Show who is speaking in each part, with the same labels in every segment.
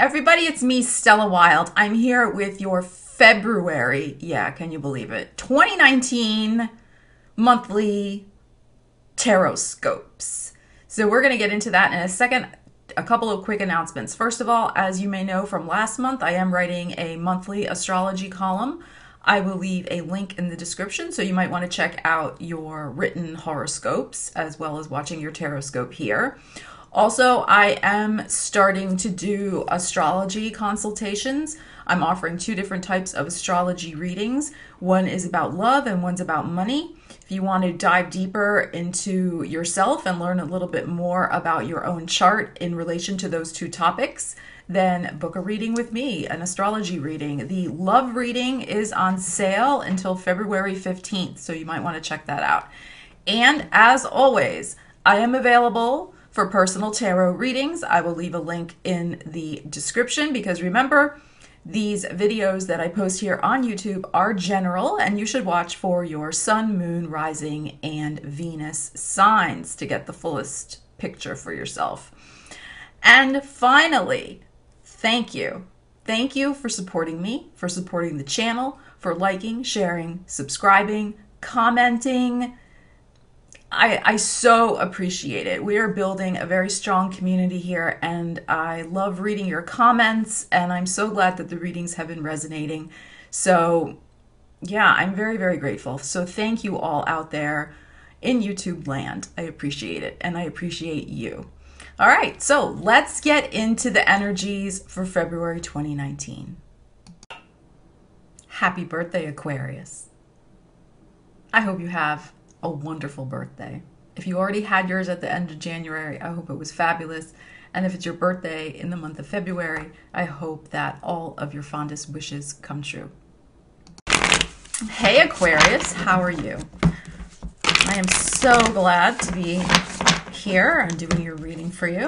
Speaker 1: everybody, it's me, Stella Wilde. I'm here with your February, can you believe it, 2019 monthly Horoscopes. So we're going to get into that in a second. A couple of quick announcements. First of all, as you may know from last month, I am writing a monthly astrology column. I will leave a link in the description, so you might want to check out your written horoscopes as well as watching your Horoscope here. Also, I am starting to do astrology consultations. I'm offering two different types of astrology readings. One is about love and one's about money. If you want to dive deeper into yourself and learn a little bit more about your own chart in relation to those two topics, then book a reading with me, an astrology reading. The love reading is on sale until February 15th, so you might want to check that out. And as always, I am available for personal tarot readings. I will leave a link in the description because remember, these videos that I post here on YouTube are general and you should watch for your sun, moon, rising, and Venus signs to get the fullest picture for yourself. And finally, thank you. Thank you for supporting me, for supporting the channel, for liking, sharing, subscribing, commenting. I so appreciate it. We are building a very strong community here, and I love reading your comments, and I'm so glad that the readings have been resonating. So yeah, I'm very, very grateful. So thank you all out there in YouTube land. I appreciate it, and I appreciate you. All right, so let's get into the energies for February 2019. Happy birthday, Aquarius. I hope you have a wonderful birthday. If you already had yours at the end of January, I hope it was fabulous. And if it's your birthday in the month of February, I hope that all of your fondest wishes come true. Hey Aquarius, how are you? I am so glad to be here and doing your reading for you.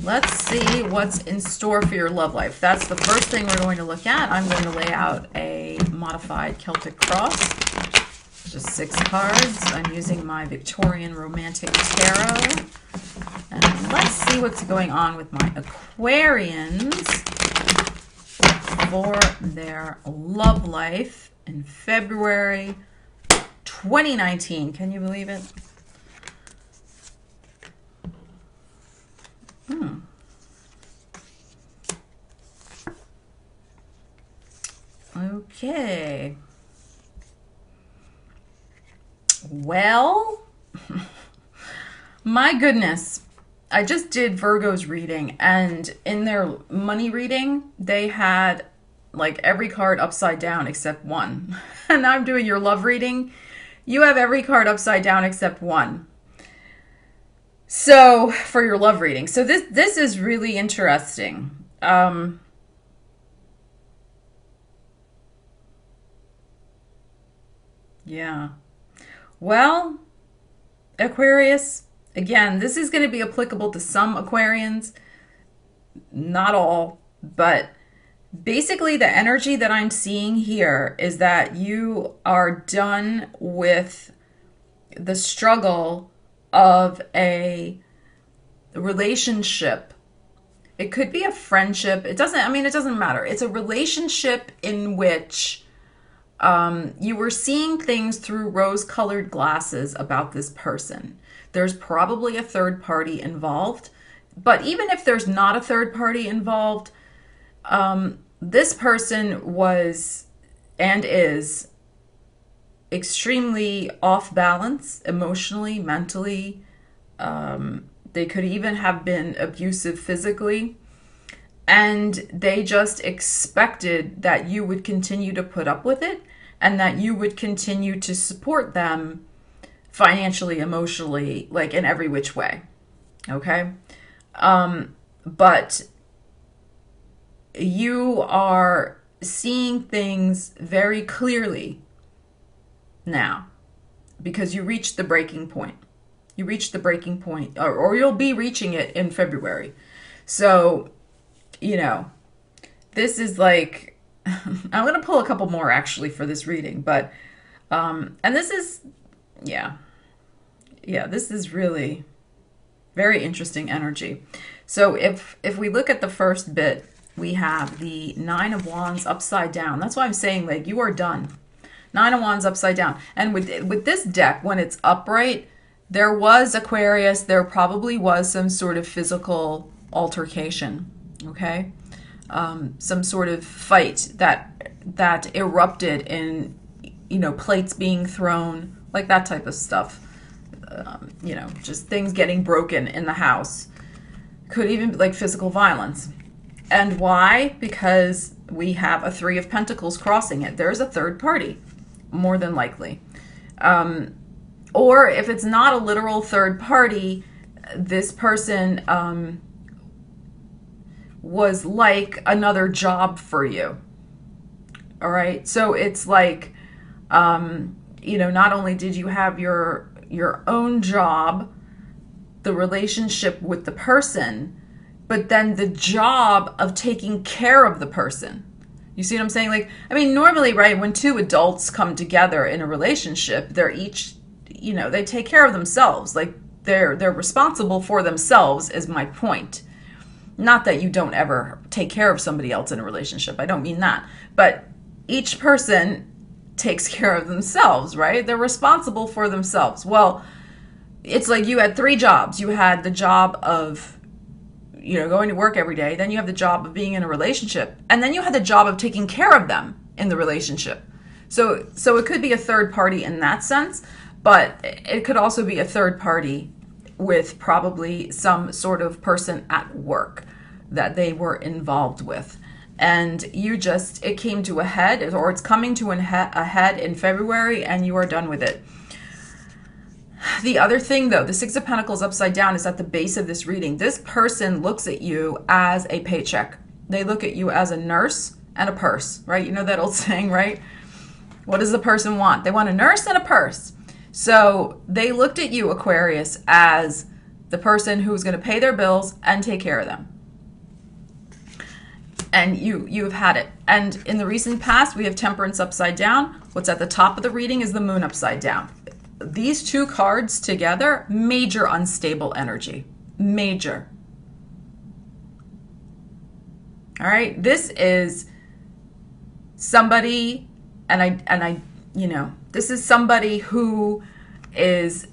Speaker 1: Let's see what's in store for your love life. That's the first thing we're going to look at. I'm going to lay out a modified Celtic cross. Just 6 cards. I'm using my Victorian Romantic Tarot. And let's see what's going on with my Aquarians for their love life in February 2019. Can you believe it? Okay. Well, my goodness, I just did Virgo's reading, and in their money reading, they had like every card upside down except one. And now I'm doing your love reading. You have every card upside down except one. So for your love reading. So this is really interesting. Yeah. Well, Aquarius, again, this is going to be applicable to some Aquarians, not all, but basically the energy that I'm seeing here is that you are done with the struggle of a relationship. It could be a friendship. It doesn't matter. It's a relationship in which you were seeing things through rose-colored glasses about this person. There's probably a third party involved, but even if there's not a third party involved, this person was and is extremely off balance emotionally, mentally. They could even have been abusive physically. And they just expected that you would continue to put up with it and that you would continue to support them financially, emotionally, like in every which way. Okay? But you are seeing things very clearly now because you reached the breaking point. You reached the breaking point, or you'll be reaching it in February. So, you know, this is like, I'm going to pull a couple more actually for this reading, but, and this is, this is really very interesting energy. So if we look at the first bit, we have the Nine of Wands upside down. That's why I'm saying, like, you are done. Nine of Wands upside down. And with this deck, when it's upright, there was Aquarius. There probably was some sort of physical altercation, okay? Some sort of fight that erupted in, you know, plates being thrown, like that type of stuff. You know, just things getting broken in the house. Could even be like physical violence. And why? Because we have a Three of Pentacles crossing it. There's a third party, more than likely. Or if it's not a literal third party, this person was like another job for you. All right. So it's like, you know, not only did you have your own job, the relationship with the person, but then the job of taking care of the person. You see what I'm saying? Like, I mean, normally, right, when two adults come together in a relationship, they're each, you know, they take care of themselves. Like, they're responsible for themselves is my point. Not that you don't ever take care of somebody else in a relationship. I don't mean that. But each person takes care of themselves, right? They're responsible for themselves. Well, it's like you had three jobs. You had the job of, you know, going to work every day. Then you have the job of being in a relationship. And then you had the job of taking care of them in the relationship. So it could be a third party in that sense, but it could also be a third party with probably some sort of person at work that they were involved with. And you just, it came to a head, or it's coming to a head in February, and you are done with it. The other thing, though, the Six of Pentacles upside down is at the base of this reading. This person looks at you as a paycheck. They look at you as a nurse and a purse, right? You know that old saying, right? What does the person want? They want a nurse and a purse. So they looked at you, Aquarius, as the person who's going to pay their bills and take care of them. And you have had it. And in the recent past, we have Temperance upside down. What's at the top of the reading is the Moon upside down. These two cards together, major unstable energy. Major. All right? This is somebody, and I, you know, this is somebody who is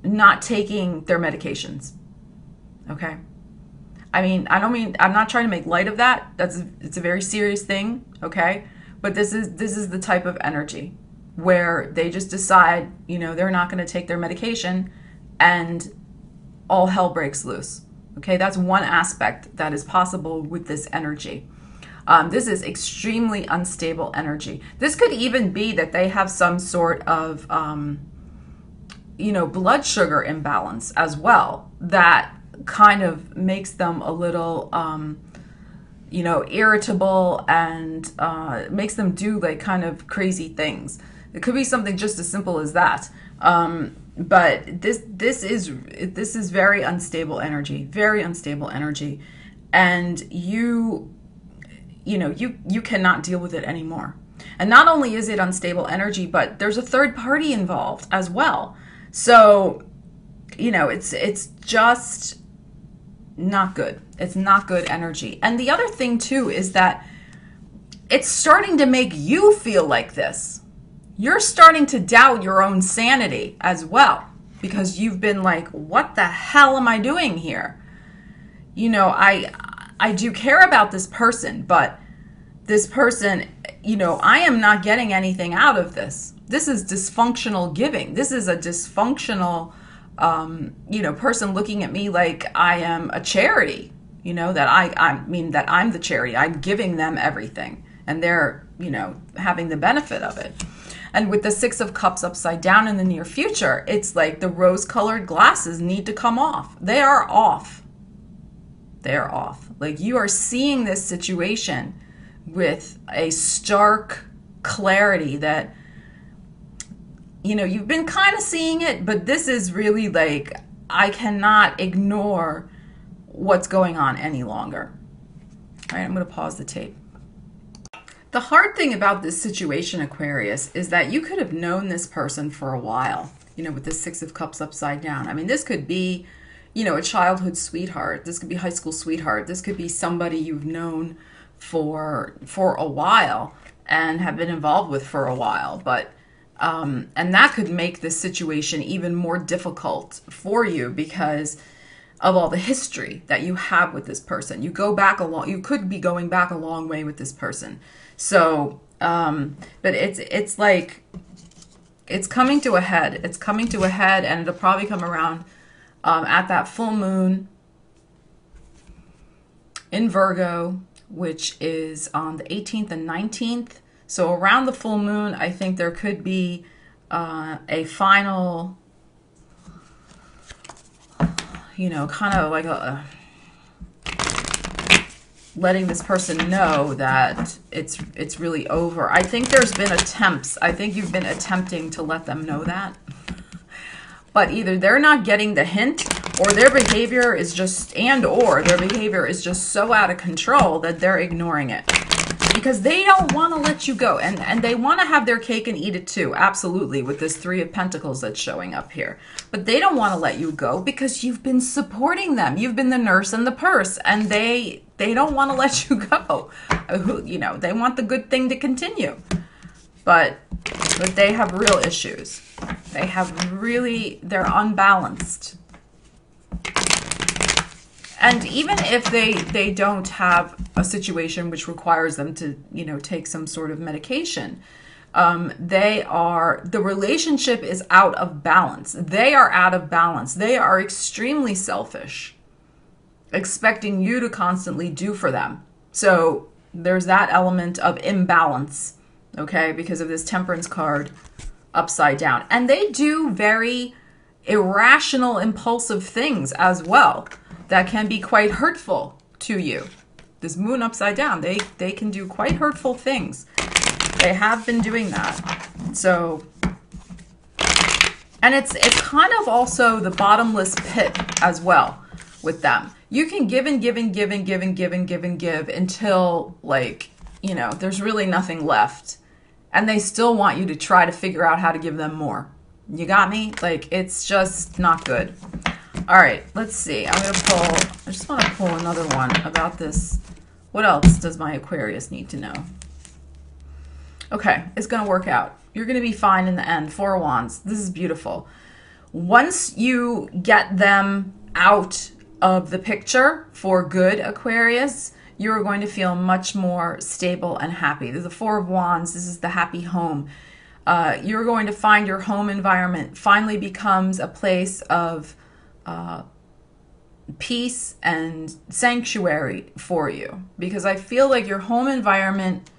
Speaker 1: not taking their medications. Okay? I mean, I'm not trying to make light of that. It's a very serious thing, okay? But this is the type of energy where they just decide, you know, they're not going to take their medication and all hell breaks loose. Okay, that's one aspect that is possible with this energy. This is extremely unstable energy. This could even be that they have some sort of, you know, blood sugar imbalance as well that kind of makes them a little, you know, irritable and makes them do like kind of crazy things. It could be something just as simple as that. But this is very unstable energy, and you know, you cannot deal with it anymore. And not only is it unstable energy, but there's a third party involved as well. So, you know, it's just not good. It's not good energy. And the other thing too is that it's starting to make you feel like this. You're starting to doubt your own sanity as well, because you've been like, what the hell am I doing here? You know, I do care about this person, but this person, you know, I am not getting anything out of this. This is dysfunctional giving. This is a dysfunctional, you know, person looking at me like I am a charity, you know, that I mean that I'm the charity. I'm giving them everything and they're, you know, having the benefit of it. And with the Six of Cups upside down in the near future, it's like the rose-colored glasses need to come off. They are off. They're off. Like, you are seeing this situation with a stark clarity that, you know, you've been kind of seeing it, but this is really like, I cannot ignore what's going on any longer. All right, I'm going to pause the tape. The hard thing about this situation, Aquarius, is that you could have known this person for a while, you know, with the Six of Cups upside down. I mean, this could be, you know, a childhood sweetheart. This could be high school sweetheart. This could be somebody you've known for a while and have been involved with for a while. But and that could make this situation even more difficult for you because of all the history that you have with this person. You could be going back a long way with this person. So, but it's like, it's coming to a head. It's coming to a head, and it'll probably come around at that full moon in Virgo, which is on the 18th and 19th. So around the full moon, I think there could be a final, you know, kind of like letting this person know that it's really over. I think there's been attempts. I think you've been attempting to let them know that. But either they're not getting the hint, or their behavior is just, or their behavior is just so out of control that they're ignoring it. Because they don't want to let you go. And they want to have their cake and eat it too. Absolutely. With this Three of Pentacles that's showing up here. But they don't want to let you go because you've been supporting them. You've been the nurse and the purse. And they don't want to let you go. You know, they want the good thing to continue. But they have real issues. They're unbalanced. And even if they don't have a situation which requires them to, you know, take some sort of medication, the relationship is out of balance. They are out of balance. They are extremely selfish, expecting you to constantly do for them. So there's that element of imbalance, okay, because of this Temperance card upside down. And they do very irrational, impulsive things as well that can be quite hurtful to you. This moon upside down, they can do quite hurtful things. They have been doing that. So, and it's kind of also the bottomless pit as well with them. You can give and give and give and give and give and give and give until, like, you know, there's really nothing left. And they still want you to try to figure out how to give them more. You got me? Like, it's just not good. All right, let's see. I just want to pull another one about this. What else does my Aquarius need to know? Okay, it's going to work out. You're going to be fine in the end. Four of Wands. This is beautiful. Once you get them out of the picture for good, Aquarius, you're going to feel much more stable and happy. There's the Four of Wands. This is the happy home. You're going to find your home environment finally becomes a place of peace and sanctuary for you, because I feel like your home environment,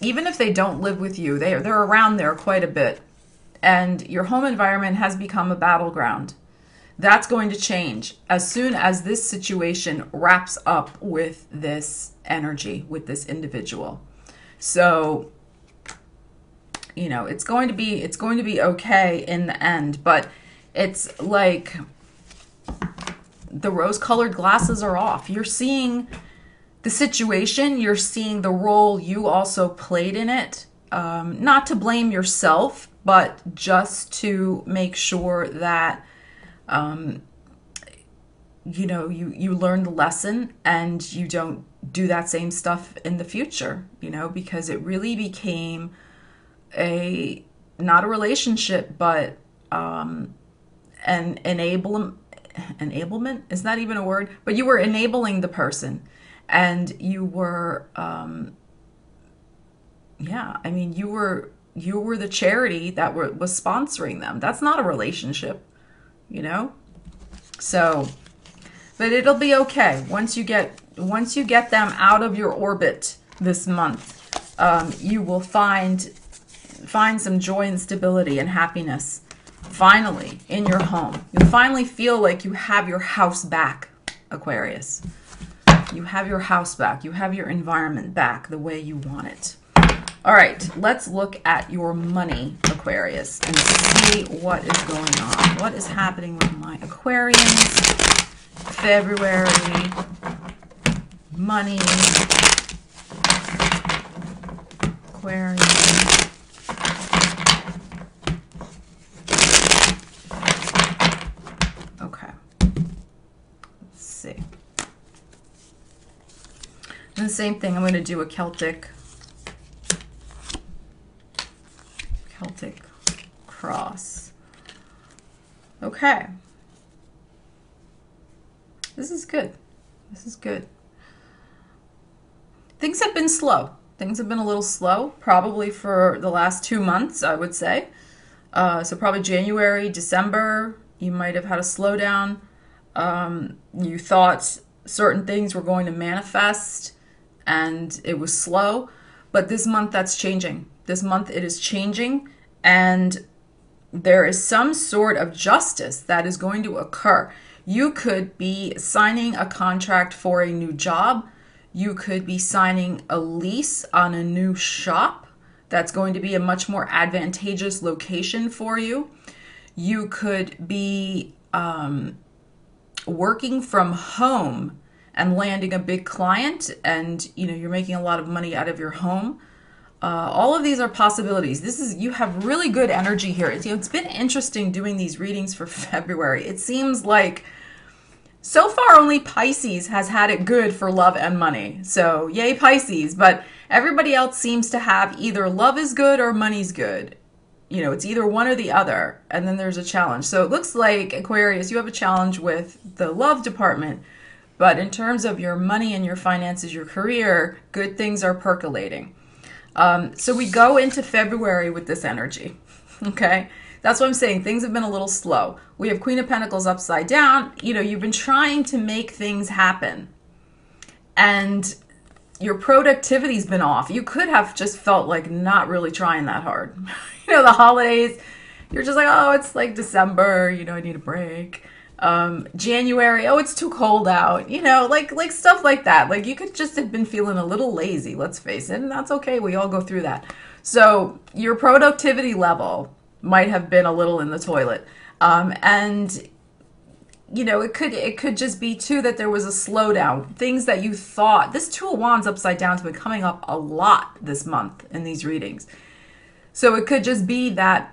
Speaker 1: even if they don't live with you, they're around there quite a bit, and your home environment has become a battleground. That's going to change as soon as this situation wraps up with this energy, with this individual. So, you know, it's going to be okay in the end, but it's like the rose-colored glasses are off. You're seeing the situation. You're seeing the role you also played in it. Not to blame yourself, but just to make sure that, you know, you learn the lesson and you don't do that same stuff in the future, you know, because it really became not a relationship, but an enablement is not even a word, but you were enabling the person, and you were yeah, I mean, you were the charity that was sponsoring them. That's not a relationship, you know. So, but it'll be okay once you get them out of your orbit this month. You will find some joy and stability and happiness finally in your home. You finally feel like you have your house back, Aquarius. You have your house back. You have your environment back the way you want it. All right, let's look at your money, Aquarius, and see what is going on. What is happening with my Aquarians? February, money, Aquarius. Okay. same thing, I'm going to do a Celtic cross. Okay. This is good. This is good. Things have been slow. Things have been a little slow, probably for the last 2 months, I would say. So probably January, December, you might have had a slowdown. You thought certain things were going to manifest and it was slow. But this month, that's changing. This month, it is changing. And there is some sort of justice that is going to occur. You could be signing a contract for a new job. You could be signing a lease on a new shop that's going to be a much more advantageous location for you. You could be working from home and landing a big client, and you're making a lot of money out of your home. All of these are possibilities. You have really good energy here. It's been interesting doing these readings for February. It seems like so far only Pisces has had it good for love and money. So yay Pisces, but everybody else seems to have either love is good or money's good. It's either one or the other, and then there's a challenge. So it looks like, Aquarius, you have a challenge with the love department, but in terms of your money and your finances, your career, good things are percolating. So we go into February with this energy, okay? That's what I'm saying. Things have been a little slow. We have Queen of Pentacles upside down. You've been trying to make things happen, and your productivity's been off. You could have just felt like not really trying that hard. The holidays, you're just like, oh, it's like December, I need a break. January, oh, it's too cold out, like stuff like that. Like you could just have been feeling a little lazy, let's face it, and that's okay. We all go through that. So your productivity level might have been a little in the toilet. And it could just be too that there was a slowdown. Things that you thought, this Two of Wands upside down has been coming up a lot this month in these readings. So it could just be that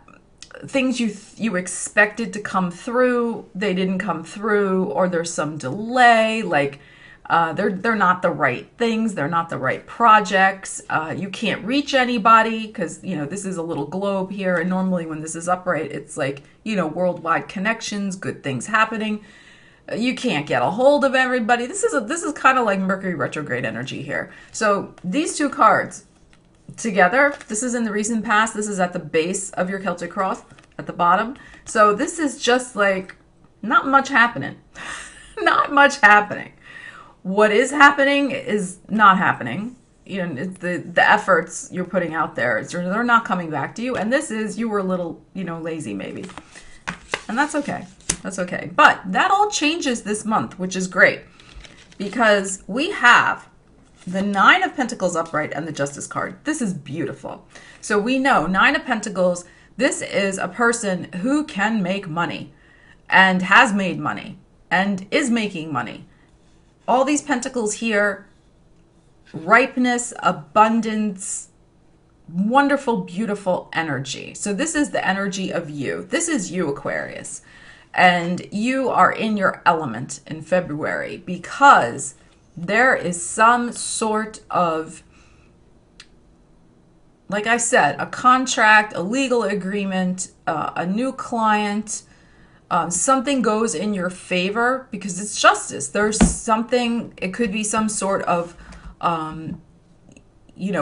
Speaker 1: things you expected to come through, they didn't come through, or there's some delay, like they're not the right things, they're not the right projects. You can't reach anybody because, this is a little globe here, and normally when this is upright, it's like, worldwide connections, good things happening. You can't get a hold of everybody. This is kind of like Mercury retrograde energy here. So these two cards together, this is in the recent past, this is at the base of your Celtic cross at the bottom. So this is just like not much happening. Not much happening. What is happening is not happening. It's the efforts you're putting out there, they're not coming back to you. And this is, you were a little, lazy maybe. And that's okay. That's okay. But that all changes this month, which is great, because we have the Nine of Pentacles upright and the Justice card. This is beautiful. So we know Nine of Pentacles, this is a person who can make money and has made money and is making money. All these pentacles here, ripeness, abundance, wonderful, beautiful energy. So this is the energy of you. This is you, Aquarius. And you are in your element in February because there is some sort of, like I said, a contract, a legal agreement, a new client, something goes in your favor because it's justice. There's something, it could be some sort of,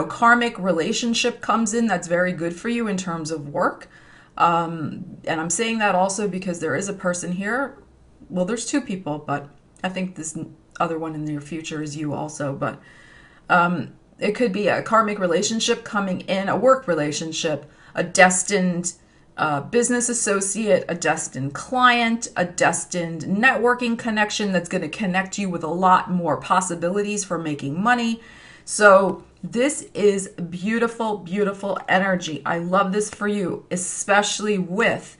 Speaker 1: karmic relationship comes in that's very good for you in terms of work. And I'm saying that also because there is a person here. Well, there's two people, but I think this other one in the near future is you also. But it could be a karmic relationship coming in, a work relationship, a destined business associate, a destined client, a destined networking connection that's going to connect you with a lot more possibilities for making money. So this is beautiful, beautiful energy. I love this for you, especially with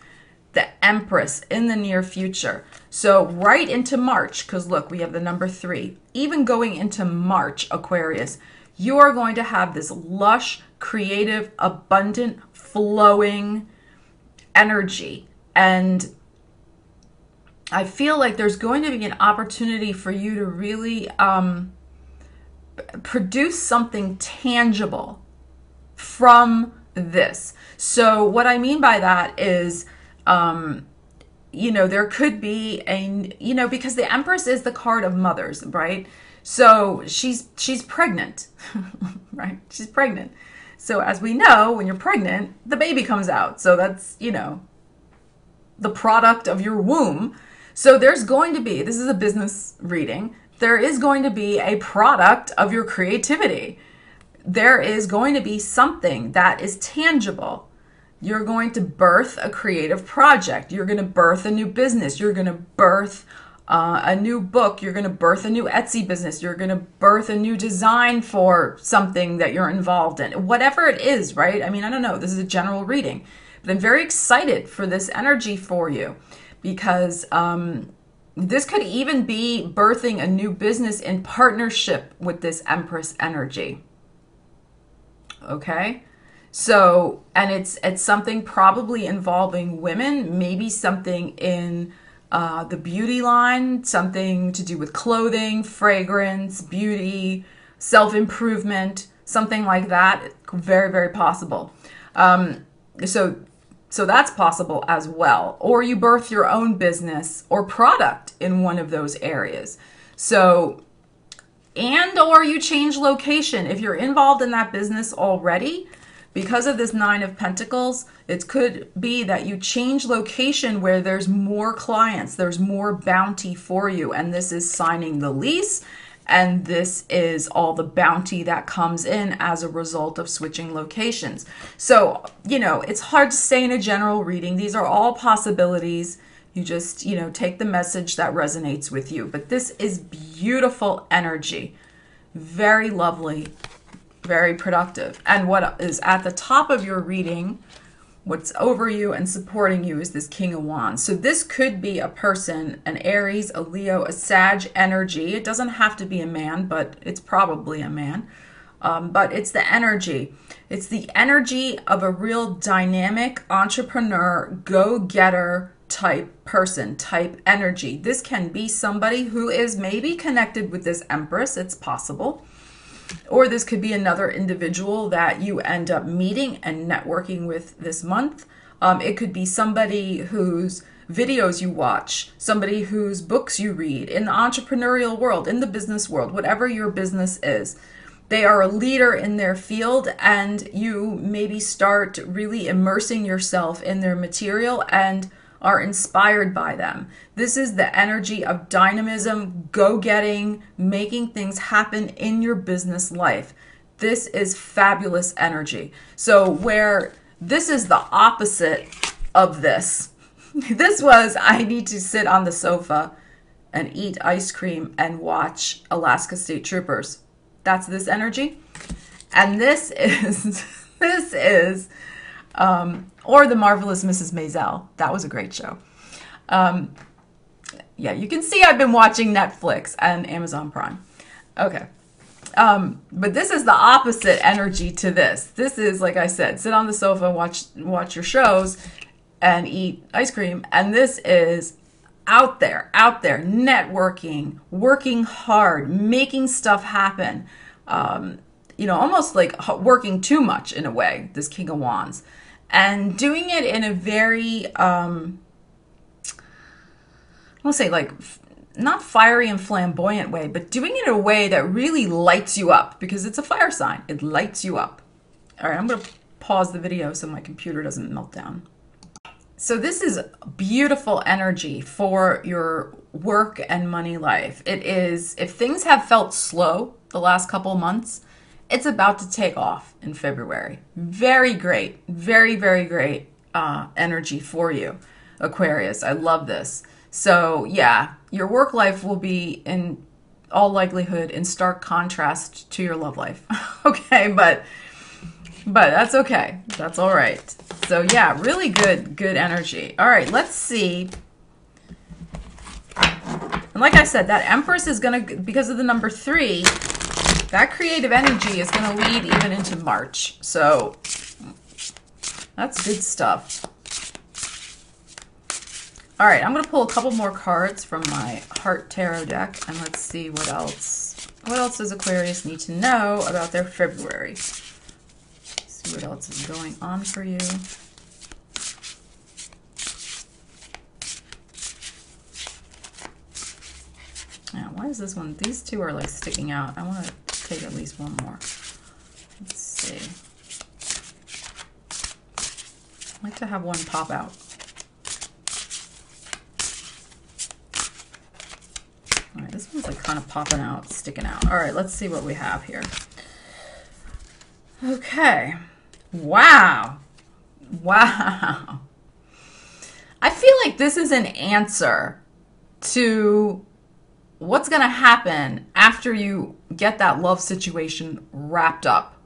Speaker 1: the Empress in the near future. So right into March, because look, we have the number 3. Even going into March, Aquarius, you are going to have this lush, creative, abundant, flowing energy. And I feel like there's going to be an opportunity for you to really produce something tangible from this. So what I mean by that is, you know, there could be a, you know, because the Empress is the card of mothers, right? So she's pregnant, right? She's pregnant. So as we know, when you're pregnant, the baby comes out. So that's, you know, the product of your womb. So there's going to be, this is a business reading, there is going to be a product of your creativity. There is going to be something that is tangible. You're going to birth a creative project. You're going to birth a new business. You're going to birth a new book. You're going to birth a new Etsy business. You're going to birth a new design for something that you're involved in. Whatever it is, right? I mean, I don't know. This is a general reading. But I'm very excited for this energy for you because this could even be birthing a new business in partnership with this Empress energy. Okay? So, and it's something probably involving women, maybe something in the beauty line, something to do with clothing, fragrance, beauty, self-improvement, something like that. Very, very possible. So that's possible as well. Or you birth your own business or product in one of those areas. So, and or you change location. If you're involved in that business already, because of this Nine of Pentacles, it could be that you change location where there's more clients, there's more bounty for you, and this is signing the lease, and this is all the bounty that comes in as a result of switching locations. So, you know, it's hard to say in a general reading. These are all possibilities. You just, you know, take the message that resonates with you. But this is beautiful energy. Very lovely. Very productive. And what is at the top of your reading, what's over you and supporting you, is this King of Wands. So this could be a person, an Aries, a Leo, a Sag energy. It doesn't have to be a man, but it's probably a man. But it's the energy. It's the energy of a real dynamic entrepreneur, go-getter type person, type energy. This can be somebody who is maybe connected with this Empress. It's possible. Or this could be another individual that you end up meeting and networking with this month. It could be somebody whose videos you watch, somebody whose books you read, in the entrepreneurial world, in the business world, whatever your business is. They are a leader in their field, and you maybe start really immersing yourself in their material and are inspired by them. This is the energy of dynamism, go-getting, making things happen in your business life. This is fabulous energy. So where this is the opposite of this, this was, I need to sit on the sofa and eat ice cream and watch Alaska State Troopers. That's this energy. And this is, or The Marvelous Mrs. Maisel. That was a great show. Yeah, you can see I've been watching Netflix and Amazon Prime. Okay. But this is the opposite energy to this. This is, like I said, sit on the sofa, watch your shows, and eat ice cream. And this is out there, networking, working hard, making stuff happen. You know, almost like working too much in a way, this King of Wands. And doing it in a very, I won't say like, not fiery and flamboyant way, but doing it in a way that really lights you up, because it's a fire sign. It lights you up. All right, I'm going to pause the video so my computer doesn't melt down. So this is beautiful energy for your work and money life. It is, if things have felt slow the last couple months, it's about to take off in February. Very great, very, very great energy for you, Aquarius. I love this. So yeah, your work life will be in all likelihood in stark contrast to your love life. Okay, but that's okay. That's all right. So yeah, really good energy. All right, let's see. And like I said, that Empress is going to, because of the number 3, that creative energy is going to lead even into March. So that's good stuff. All right, I'm going to pull a couple more cards from my Heart Tarot deck, and let's see what else What else does Aquarius need to know about their February? Let's see what else is going on for you. Now, why is this one? These two are like sticking out. I want to take at least one more. Let's see. I like to have one pop out. All right, this one's like kind of popping out, sticking out. All right, let's see what we have here. Okay. Wow. Wow. I feel like this is an answer to what's going to happen after you get that love situation wrapped up.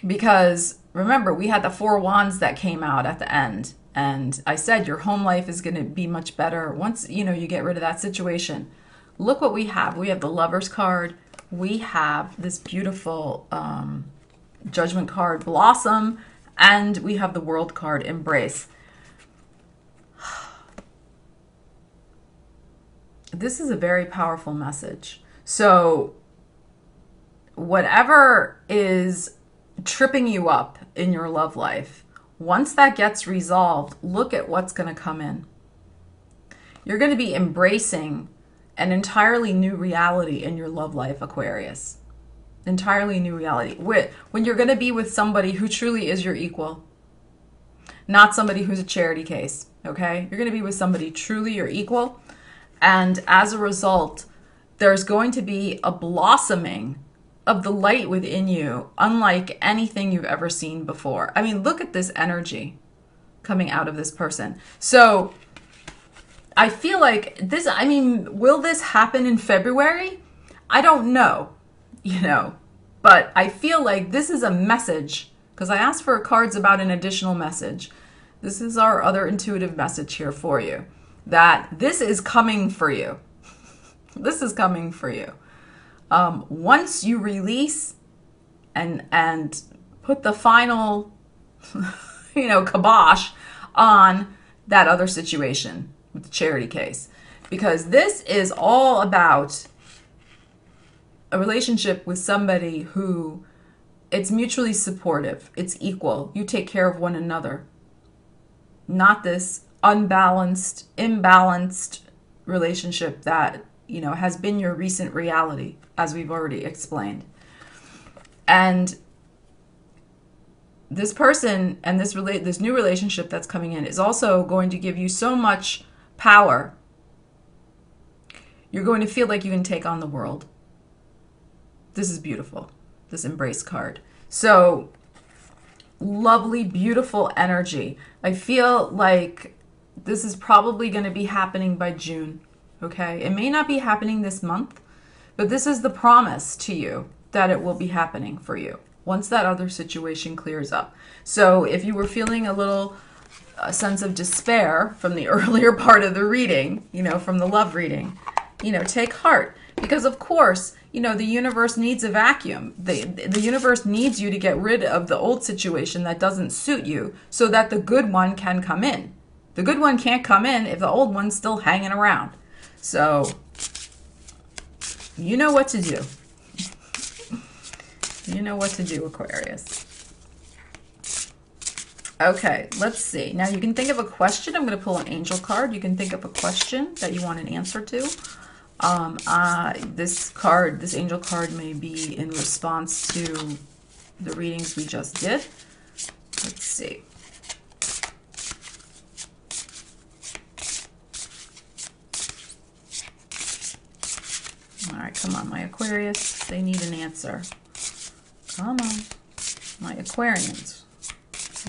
Speaker 1: Because remember, we had the Four Wands that came out at the end. And I said your home life is going to be much better once, you know, you get rid of that situation. Look what we have. We have the Lovers card. We have this beautiful Judgment card, Blossom. And we have the World card, Embrace. This is a very powerful message. So whatever is tripping you up in your love life, once that gets resolved, look at what's going to come in. You're going to be embracing an entirely new reality in your love life, Aquarius. Entirely new reality. When you're going to be with somebody who truly is your equal, not somebody who's a charity case, okay? You're going to be with somebody truly your equal. And as a result, there's going to be a blossoming of the light within you, unlike anything you've ever seen before. I mean, look at this energy coming out of this person. So I feel like this, I mean, will this happen in February? I don't know, you know, but I feel like this is a message, because I asked for cards about an additional message. This is our other intuitive message here for you, that this is coming for you. This is coming for you. Once you release and put the final, you know, kibosh on that other situation with the charity case, because this is all about a relationship with somebody who it's mutually supportive. It's equal. You take care of one another. Not this unbalanced, imbalanced relationship that, you know, has been your recent reality, as we've already explained. And this person and this new relationship that's coming in is also going to give you so much power. You're going to feel like you can take on the world. This is beautiful, this Embrace card. So lovely, beautiful energy. I feel like this is probably going to be happening by June. Okay, it may not be happening this month, but this is the promise to you that it will be happening for you once that other situation clears up. So if you were feeling a little sense of despair from the earlier part of the reading, you know, from the love reading, you know, take heart, because of course, you know, the universe needs a vacuum. The universe needs you to get rid of the old situation that doesn't suit you so that the good one can come in. The good one can't come in if the old one's still hanging around. So, you know what to do. You know what to do, Aquarius. Okay, let's see. Now you can think of a question. I'm going to pull an angel card. You can think of a question that you want an answer to. This angel card may be in response to the readings we just did. Let's see. All right, come on, my Aquarius. They need an answer. Come on, my Aquarians.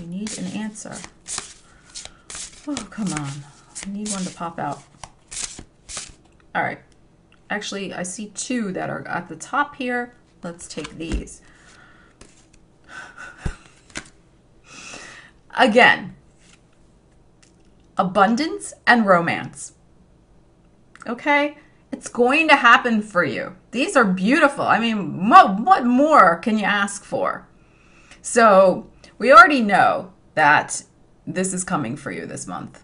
Speaker 1: You need an answer. Oh, come on. I need one to pop out. All right. Actually, I see two that are at the top here. Let's take these. Again, abundance and romance. Okay? It's going to happen for you. These are beautiful. I mean, what more can you ask for? So we already know that this is coming for you this month.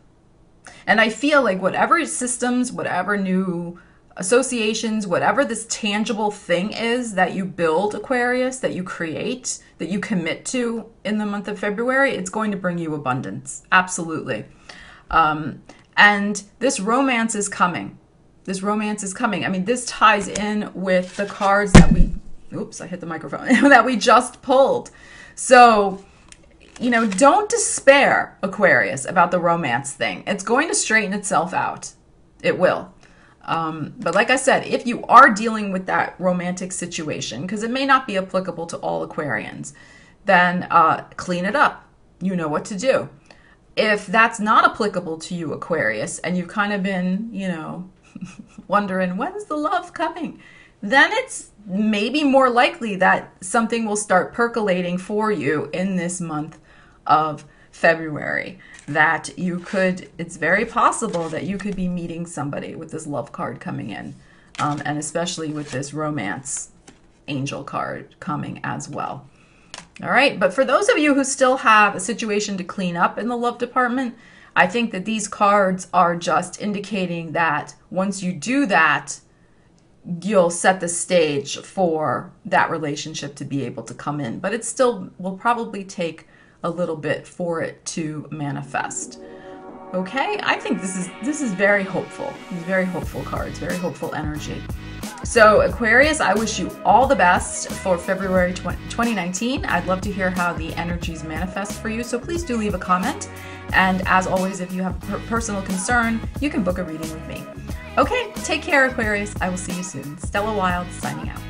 Speaker 1: And I feel like whatever systems, whatever new associations, whatever this tangible thing is that you build, Aquarius, that you create, that you commit to in the month of February, it's going to bring you abundance. Absolutely. And this romance is coming. This romance is coming. I mean, this ties in with the cards that oops, I hit the microphone, that we just pulled. So, you know, don't despair, Aquarius, about the romance thing. It's going to straighten itself out. It will. But like I said, if you are dealing with that romantic situation, because it may not be applicable to all Aquarians, then clean it up. You know what to do. If that's not applicable to you, Aquarius, and you've kind of been, you know, wondering, when's the love coming? Then it's maybe more likely that something will start percolating for you in this month of February. That you could, it's very possible that you could be meeting somebody with this love card coming in. And especially with this romance angel card coming as well. All right, but for those of you who still have a situation to clean up in the love department, I think that these cards are just indicating that once you do that, you'll set the stage for that relationship to be able to come in. But it still will probably take a little bit for it to manifest. Okay, I think this is very hopeful. These very hopeful cards, very hopeful energy. So Aquarius, I wish you all the best for February 2019. I'd love to hear how the energies manifest for you, so please do leave a comment. And as always, if you have a personal concern, you can book a reading with me. Okay, take care, Aquarius. I will see you soon. Stella Wilde signing out.